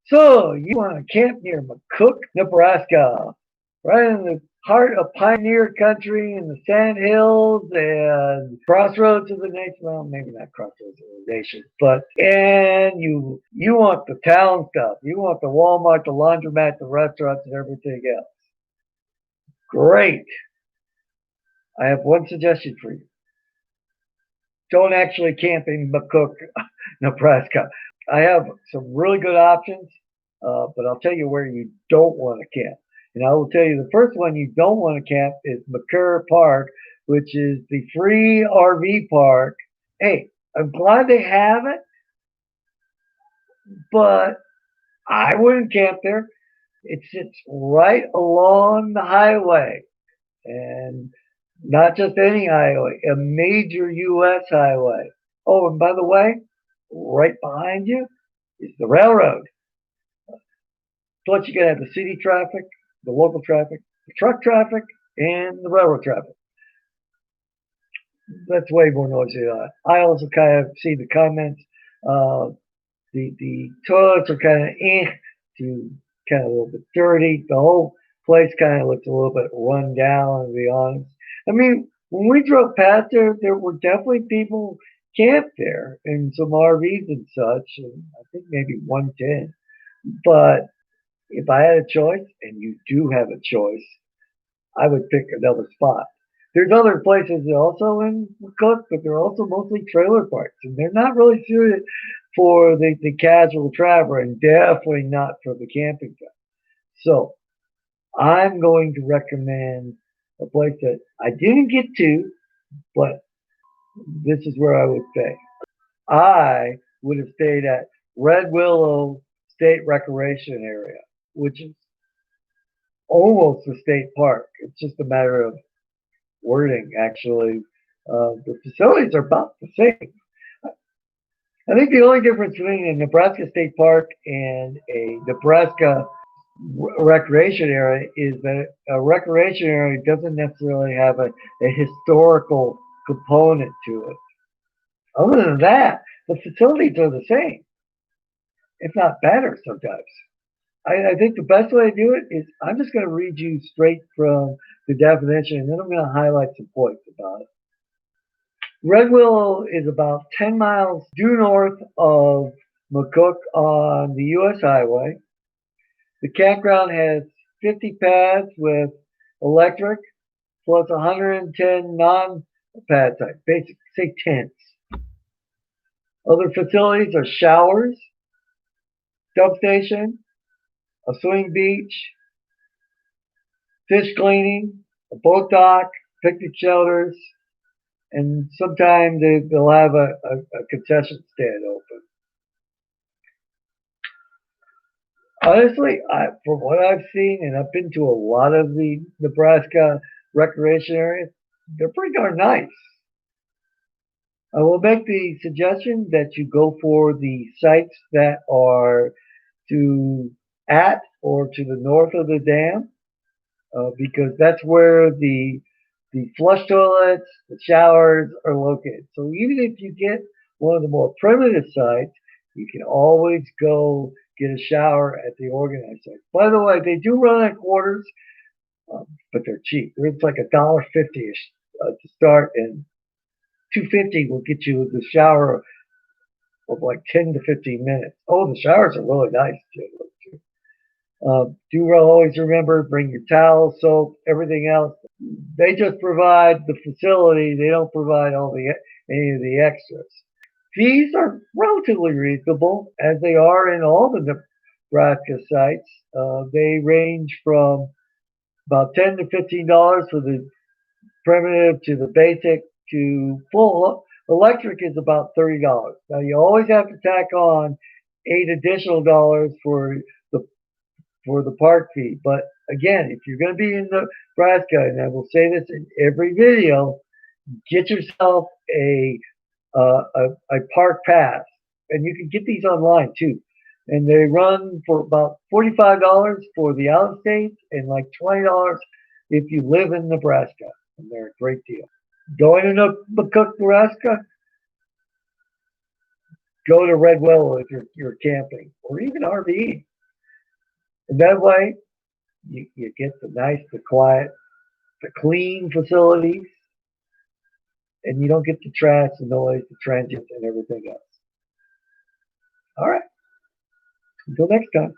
So you want to camp near McCook, Nebraska, right in the heart of pioneer country in the sand hills and crossroads of the nation. Well, maybe not crossroads of the nation, but and you want the town stuff. You want the Walmart, the laundromat, the restaurants, and everything else. Great. I have one suggestion for you. Don't actually camp in McCook, Nebraska. I have some really good options, but I'll tell you where you don't want to camp. And I will tell you the first one you don't want to camp is McCurr Park, which is the free RV park. Hey, I'm glad they have it, but I wouldn't camp there. It sits right along the highway, and not just any highway, a major U.S. highway. Oh, and by the way, right behind you is the railroad. Plus, you gotta have the city traffic, the local traffic, the truck traffic, and the railroad traffic. That's way more noisy. I also kind of see the comments. Uh, the toilets are kind of to kind of a little bit dirty. The whole place kind of looks a little bit run down, to be honest. I mean, when we drove past there were definitely people camped there and some RVs and such, and I think maybe one tent. But if I had a choice, and you do have a choice, I would pick another spot. There's other places also in Cook, but they're also mostly trailer parks, and they're not really suited for the casual traveler, and definitely not for the camping guy. So I'm going to recommend a place that I didn't get to, but this is where I would stay. I would have stayed at Red Willow State Recreation Area, which is almost a state park. It's just a matter of wording, actually. The facilities are about the same. I think the only difference between a Nebraska State Park and a Nebraska recreation area is that a recreation area doesn't necessarily have a historical component to it. Other than that, the facilities are the same, if not better sometimes. I think the best way to do it is I'm just going to read you straight from the definition, and then I'm going to highlight some points about it. Red Willow is about 10 miles due north of McCook on the U.S. highway. The campground has 50 pads with electric, plus 110 non-pad type, basically say tents. Other facilities are showers, dump station, a swing beach, fish cleaning, a boat dock, picnic shelters, and sometimes they'll have a concession stand open. Honestly, from what I've seen, and I've been to a lot of the Nebraska recreation areas, they're pretty darn nice. I will make the suggestion that you go for the sites that are at or to the north of the dam, because that's where the flush toilets, the showers are located. So even if you get one of the more primitive sites, you can always go get a shower at the organized site. By the way, they do run at quarters, but they're cheap. It's like $1.50 to start, and $2.50 will get you the shower of like 10 to 15 minutes. Oh, the showers are really nice too. Do always remember, bring your towel, soap, everything else. They just provide the facility. They don't provide any of the extras. Fees are relatively reasonable, as they are in all the Nebraska sites. They range from about $10 to $15 for the primitive to the basic to full. Electric is about $30. Now you always have to tack on $8 additional for the park fee. But again, if you're going to be in Nebraska, and I will say this in every video, get yourself a park pass, and you can get these online too. And they run for about $45 for the out of states, and like $20 if you live in Nebraska, and they're a great deal. Going to McCook, Nebraska, go to Red Willow if you're camping, or even RV. And that way, you get the nice, the quiet, the clean facilities, and you don't get the trash, the noise, the transients, and everything else. All right. Until next time.